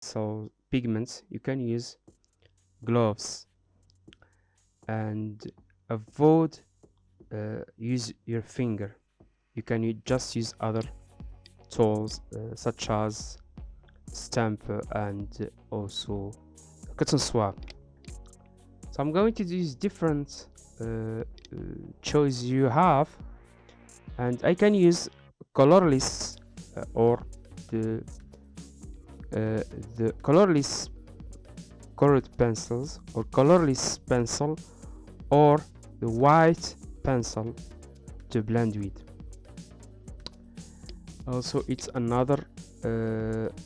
so pigments, you can use gloves and avoid use your finger. You can just use other tools such as stamp and also cotton swab. So I'm going to use different choice you have, and I can use colorless or the the colorless colored pencils or colorless pencil or the white pencil to blend with. Also, it's another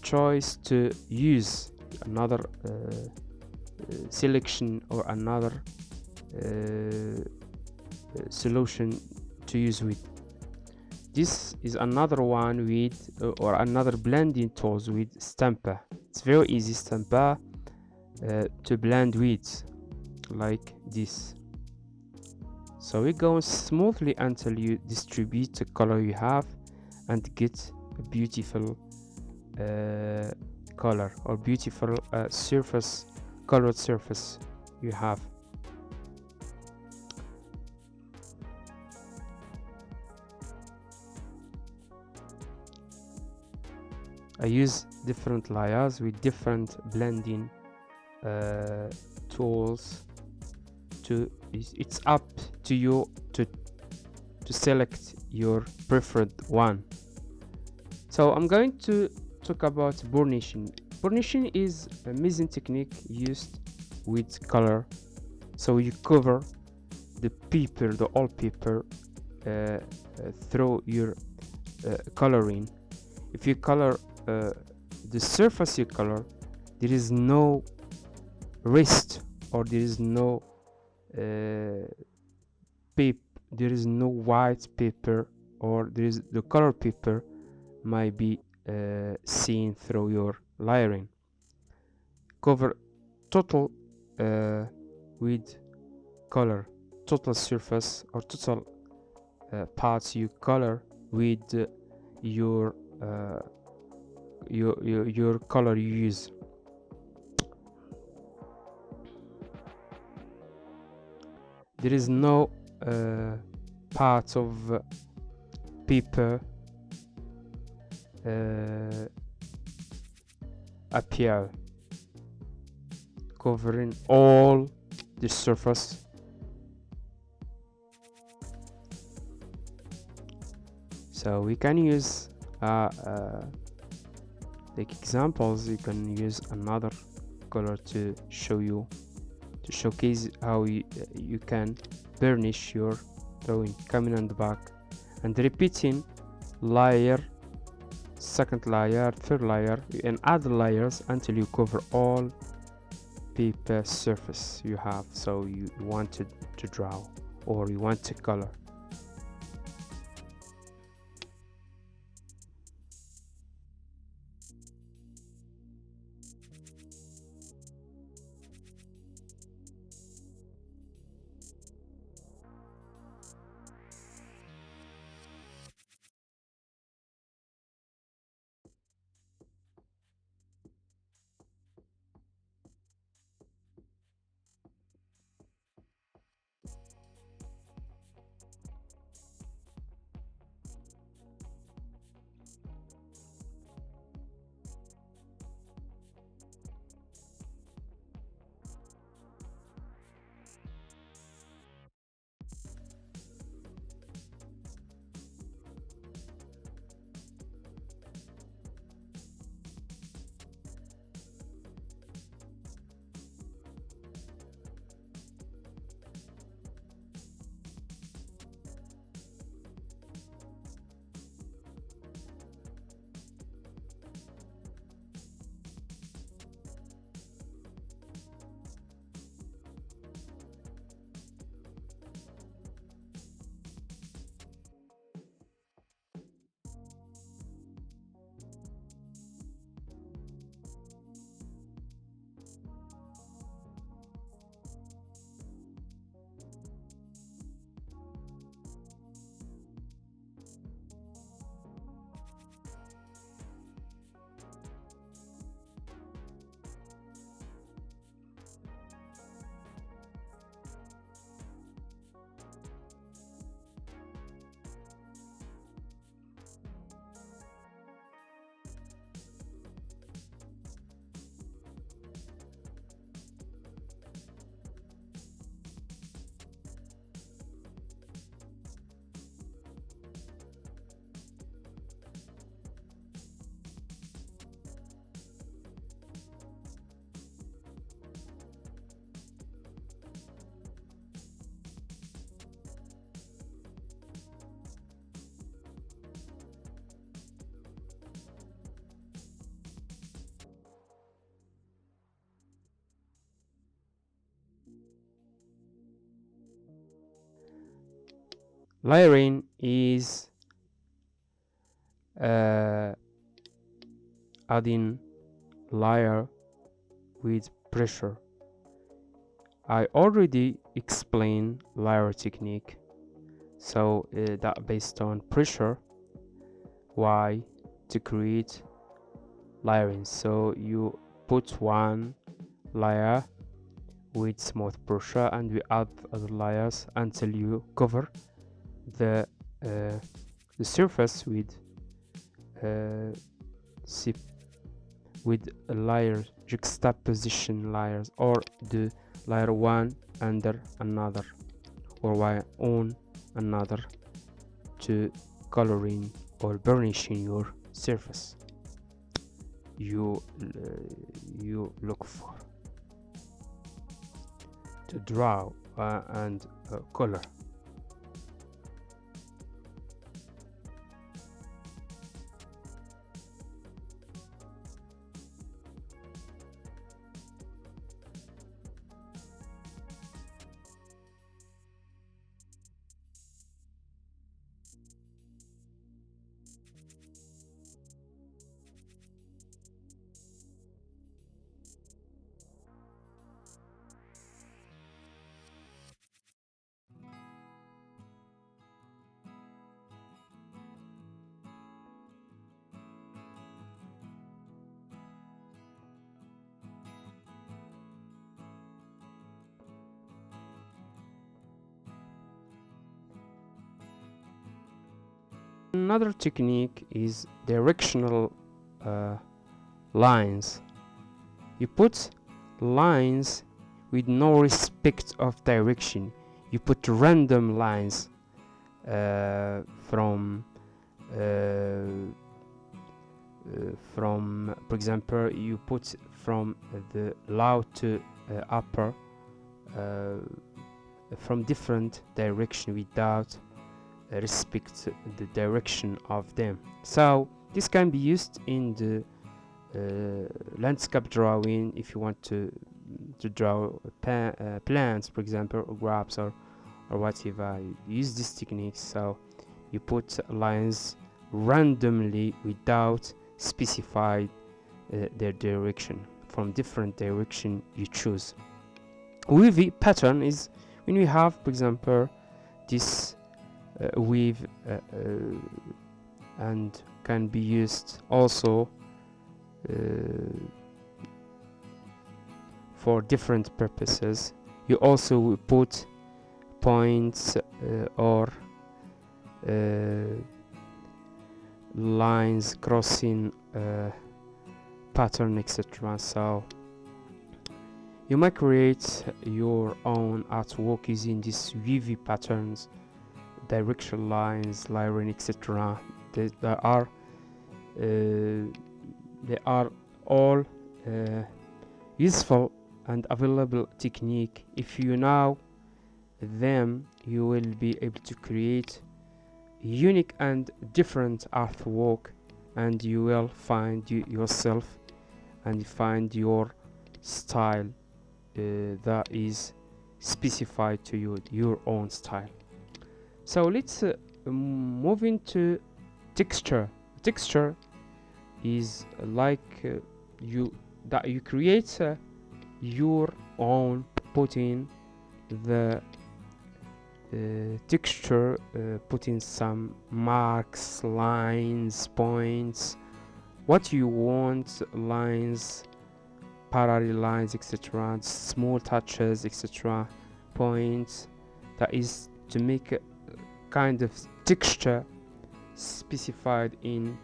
choice to use another selection or another solution to use with. This is another one with or another blending tools with stamper. It's very easy stamper to blend with, like this. So it goes smoothly until you distribute the color you have and get a beautiful color or beautiful surface, colored surface you have. I use different layers with different blending tools. It's up to you to select your preferred one. So I'm going to talk about burnishing. Burnishing is a amazing technique used with color. So you cover the paper, the old paper, through your coloring. If you color the surface you color, there is no rest or there is no paper, there is no white paper, or there is the color paper might be seen through your layering. Cover total with color, total surface or total parts you color with your color you use. There is no part of paper appear covering all the surface. So we can use like examples. You can use another color to show you, to showcase how you can burnish your drawing, coming on the back and repeating layer, second layer, third layer, and other layers until you cover all paper surface you have. So you wanted to draw or you want to color. Layering is adding layer with pressure. I already explained layer technique, so that based on pressure, why to create layering. So you put one layer with smooth pressure and we add other layers until you cover the surface with layers, juxtaposition layers, or the layer one under another or one on another to coloring or burnishing your surface you look for to draw and color. Another technique is directional lines. You put lines with no respect of direction. You put random lines from for example, you put from the low to upper from different direction without respect the direction of them. So this can be used in the landscape drawing if you want to draw plants, for example, or grapes or whatever. You use this technique. So you put lines randomly without specified their direction from different direction you choose. Wavy pattern is when we have, for example, this weave and can be used also for different purposes. You also put points or lines crossing pattern, etc. So you might create your own artwork using these wavy patterns, directional lines, layering, etc. They are all useful and available technique. If you know them, you will be able to create unique and different artwork, and you will find yourself and find your style that is specified to you, your own style. So let's move into texture. Texture is like you create your own, putting the texture, putting some marks, lines, points, what you want, lines, parallel lines, etc., small touches, etc., points. That is to make a kind of texture specified in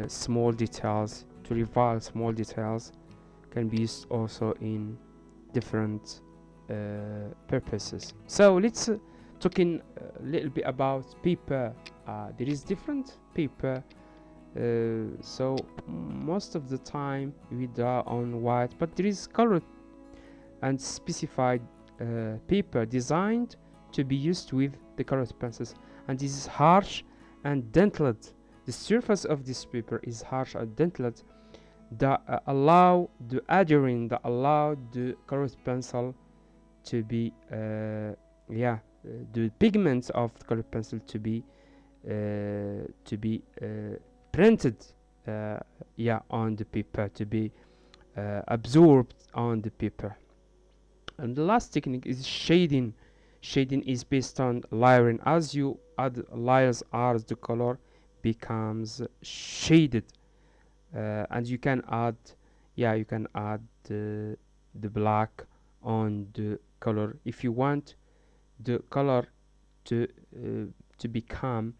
small details, to reveal small details. Can be used also in different purposes. So let's talking a little bit about paper. There is different paper, so most of the time we draw on white, but there is colored and specified paper designed to be used with the colored pencils, and this is harsh and dented. The surface of this paper is harsh and dented that allow the adhering, that allow the colored pencil to be the pigments of the colored pencil to be printed on the paper, to be absorbed on the paper. And the last technique is shading. Shading is based on layering. As you add layers, as the color becomes shaded, and you can add the black on the color if you want the color to become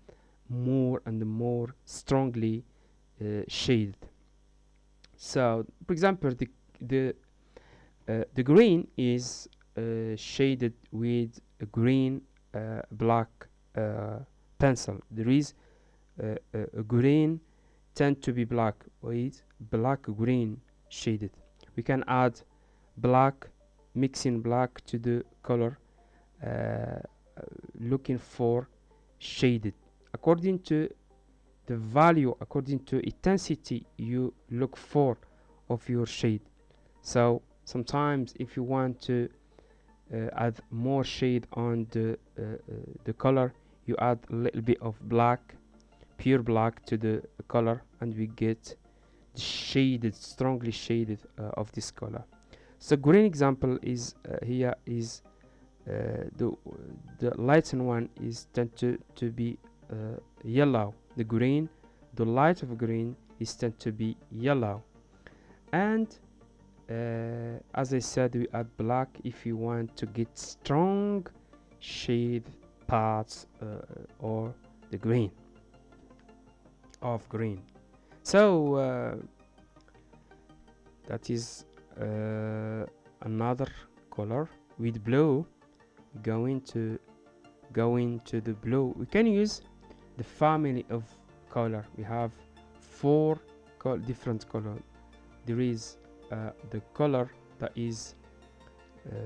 more and more strongly shaded. So, for example, the green is shaded with a green black pencil. There is a green tend to be black with black green shaded. We can add black, mixing black to the color, looking for shaded according to the value, according to intensity you look for of your shade. So sometimes if you want to add more shade on the color, you add a little bit of black, pure black to the color, and we get the shaded, strongly shaded of this color. So green example is here is the lightened one is tend to be yellow. The green, the light of green is tend to be yellow. And as I said, we add black if you want to get strong shade parts or the green of green. So that is another color. With blue, going to the blue, we can use the family of color. We have four different color. There is the color that is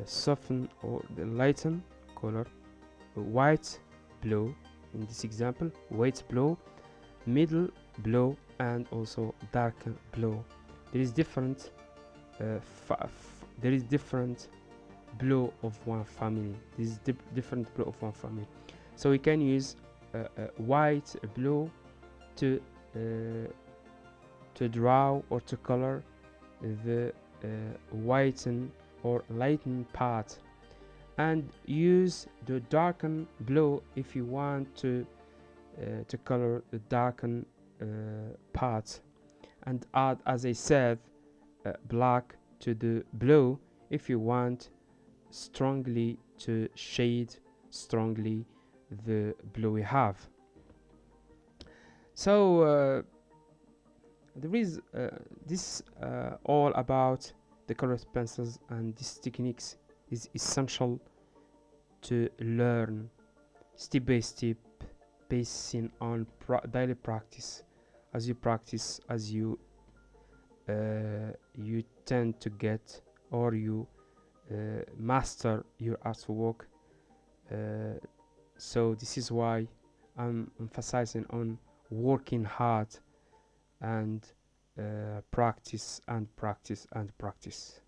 soften or the lighten color, white blue in this example, white blue, middle blue, and also darker blue. There is different blue of one family. This is different blue of one family. So we can use white blue to draw or to color the whiten or lighten part, and use the darken blue if you want to color the darken part, and add, as I said, black to the blue if you want strongly to shade strongly the blue we have. So there is this all about the colored pencils, and these techniques is essential to learn step by step, basing on daily practice. As you practice, as you tend to get, or you master your artwork. So this is why I'm emphasizing on working hard and practice and practice and practice.